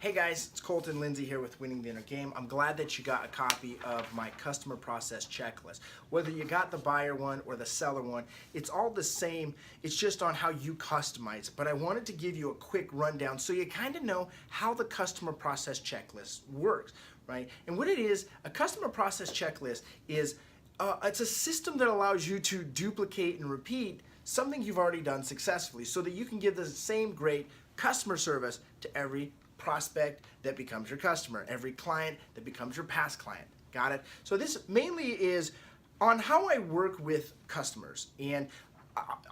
Hey guys, it's Colton, Lindsay here with Winning the Inner Game. I'm glad that you got a copy of my customer process checklist. Whether you got the buyer one or the seller one, it's all the same. It's just on how you customize. But I wanted to give you a quick rundown so you kind of know how the customer process checklist works, right? And what it is, a customer process checklist is it's a system that allows you to duplicate and repeat something you've already done successfully so that you can give the same great customer service to every prospect that becomes your customer, every client that becomes your past client. Got it? So this mainly is on how I work with customers. And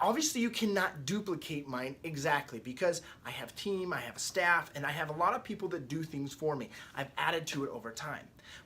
obviously you cannot duplicate mine exactly because I have team, I have staff, and I have a lot of people that do things for me. I've added to it over time.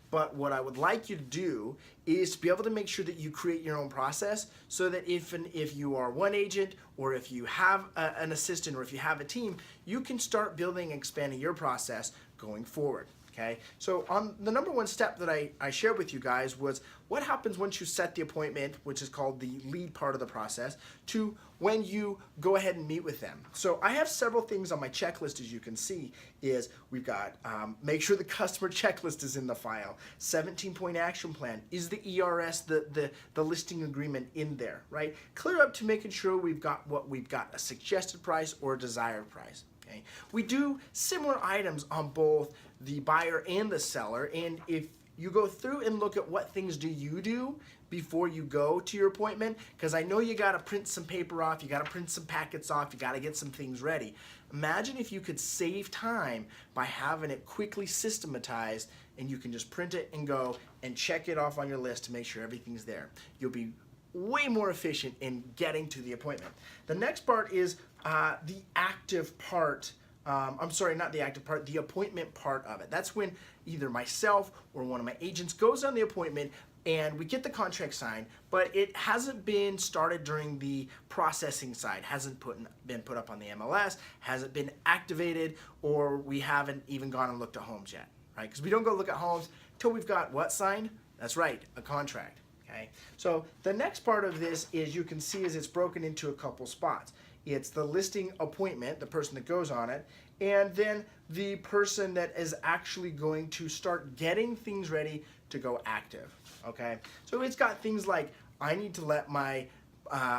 But what I would like you to do is to be able to make sure that you create your own process so that if you are one agent or if you have an assistant or if you have a team, you can start building and expanding your process going forward. Okay, so on the number one step that I shared with you guys was what happens once you set the appointment, which is called the lead part of the process, to when you go ahead and meet with them. So I have several things on my checklist, as you can see, is we've got make sure the customer checklist is in the file, 17-point action plan, is the ERS, the listing agreement in there, right? Clear up to making sure we've got a suggested price or a desired price. Okay. We do similar items on both the buyer and the seller, and if you go through and look at what things do you do before you go to your appointment, because I know you got to print some paper off, you got to print some packets off, you got to get some things ready. Imagine if you could save time by having it quickly systematized and you can just print it and go and check it off on your list to make sure everything's there. You'll be way more efficient in getting to the appointment. The next part is the active part. I'm sorry, not the active part, the appointment part of it. That's when either myself or one of my agents goes on the appointment and we get the contract signed, but it hasn't been started during the processing side, hasn't been put up on the MLS, hasn't been activated, or we haven't even gone and looked at homes yet, right? Because we don't go look at homes until we've got what signed? That's right, a contract. Okay. So the next part of this is you can see is it's broken into a couple spots. It's the listing appointment, the person that goes on it, and then the person that is actually going to start getting things ready to go active. Okay. So it's got things like I need to let my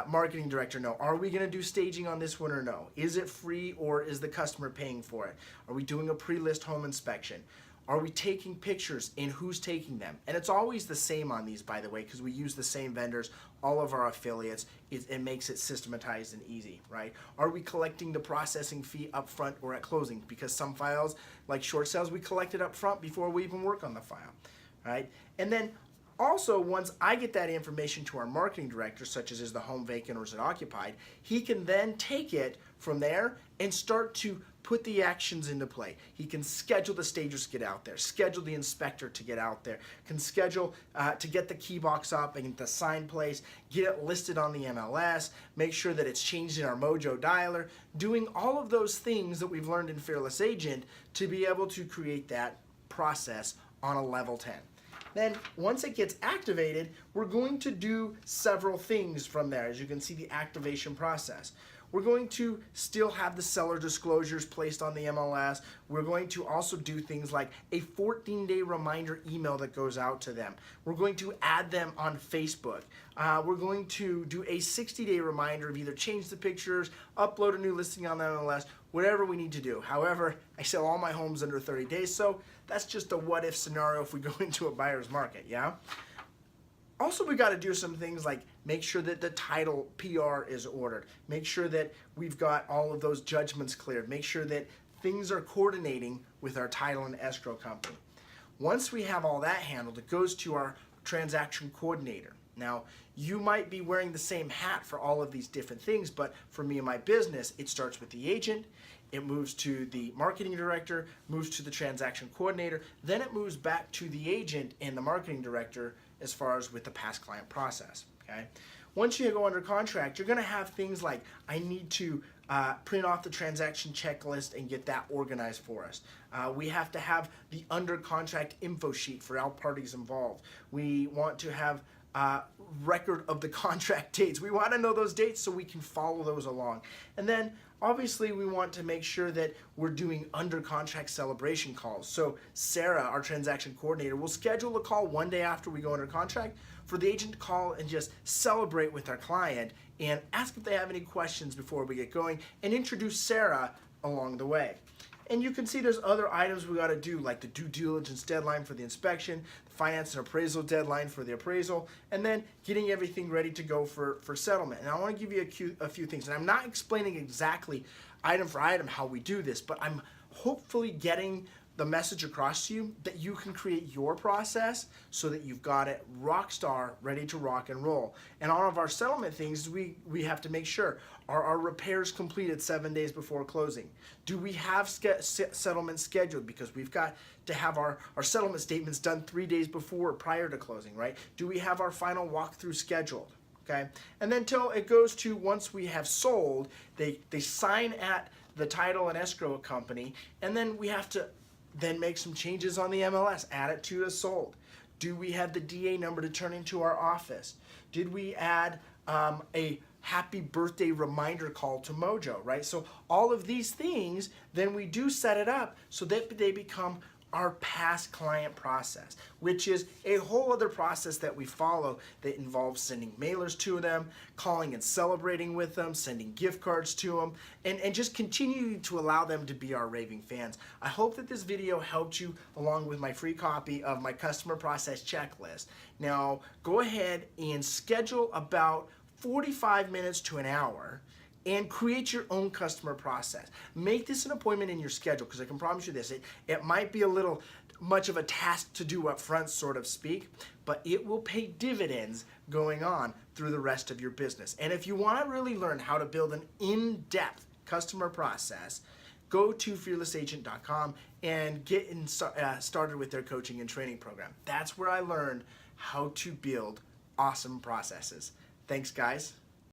marketing director know, are we going to do staging on this one or no? Is it free or is the customer paying for it? Are we doing a pre-list home inspection? Are we taking pictures and who's taking them? And it's always the same on these, by the way, because we use the same vendors, all of our affiliates. It makes it systematized and easy, right? Are we collecting the processing fee up front or at closing? Because some files, like short sales, we collect it up front before we even work on the file, right? And then also, once I get that information to our marketing director, such as is the home vacant or is it occupied, he can then take it from there and start to put the actions into play. He can schedule the stagers to get out there, schedule the inspector to get out there, can schedule to get the key box up and the sign place, get it listed on the MLS, make sure that it's changed in our Mojo dialer, doing all of those things that we've learned in Fearless Agent to be able to create that process on a level 10. Then once it gets activated, we're going to do several things from there. As you can see, the activation process. We're going to still have the seller disclosures placed on the MLS. We're going to also do things like a 14-day reminder email that goes out to them. We're going to add them on Facebook. We're going to do a 60-day reminder of either change the pictures, upload a new listing on the MLS, whatever we need to do. However, I sell all my homes under 30 days, so that's just a what-if scenario if we go into a buyer's market, yeah? Also, we got to do some things like make sure that the title PR is ordered. Make sure that we've got all of those judgments cleared. Make sure that things are coordinating with our title and escrow company. Once we have all that handled, it goes to our transaction coordinator. Now, you might be wearing the same hat for all of these different things, but for me and my business, it starts with the agent, it moves to the marketing director, moves to the transaction coordinator, then it moves back to the agent and the marketing director as far as with the past client process, okay? Once you go under contract, you're gonna have things like, I need to print off the transaction checklist and get that organized for us. We have to have the under contract info sheet for all parties involved. We want to have record of the contract dates. We want to know those dates so we can follow those along. And then obviously we want to make sure that we're doing under contract celebration calls. So Sarah, our transaction coordinator, will schedule a call one day after we go under contract for the agent to call and just celebrate with our client and ask if they have any questions before we get going and introduce Sarah along the way. And you can see there's other items we got to do, like the due diligence deadline for the inspection, the finance and appraisal deadline for the appraisal, and then getting everything ready to go for settlement. And I want to give you a few things. And I'm not explaining exactly item for item how we do this, but I'm hopefully getting the message across to you that you can create your process so that you've got it rock star, ready to rock and roll. And all of our settlement things, we have to make sure, are our repairs completed 7 days before closing? Do we have settlement scheduled? Because we've got to have our settlement statements done 3 days before, prior to closing, right? Do we have our final walkthrough scheduled? Okay, and then till it goes to once we have sold, they sign at the title and escrow company, and then we have to then make some changes on the MLS, add it to as sold. Do we have the DA number to turn into our office? Did we add a happy birthday reminder call to Mojo, right? So all of these things, then we do set it up so that they become our past client process, which is a whole other process that we follow that involves sending mailers to them, calling and celebrating with them, sending gift cards to them, and just continuing to allow them to be our raving fans. I hope that this video helped you along with my free copy of my customer process checklist. Now, go ahead and schedule about 45 minutes to an hour and create your own customer process. Make this an appointment in your schedule, because I can promise you this, it might be a little much of a task to do up front, sort of speak, but it will pay dividends going on through the rest of your business. And if you want to really learn how to build an in-depth customer process, go to fearlessagent.com and get started with their coaching and training program. That's where I learned how to build awesome processes. Thanks, guys.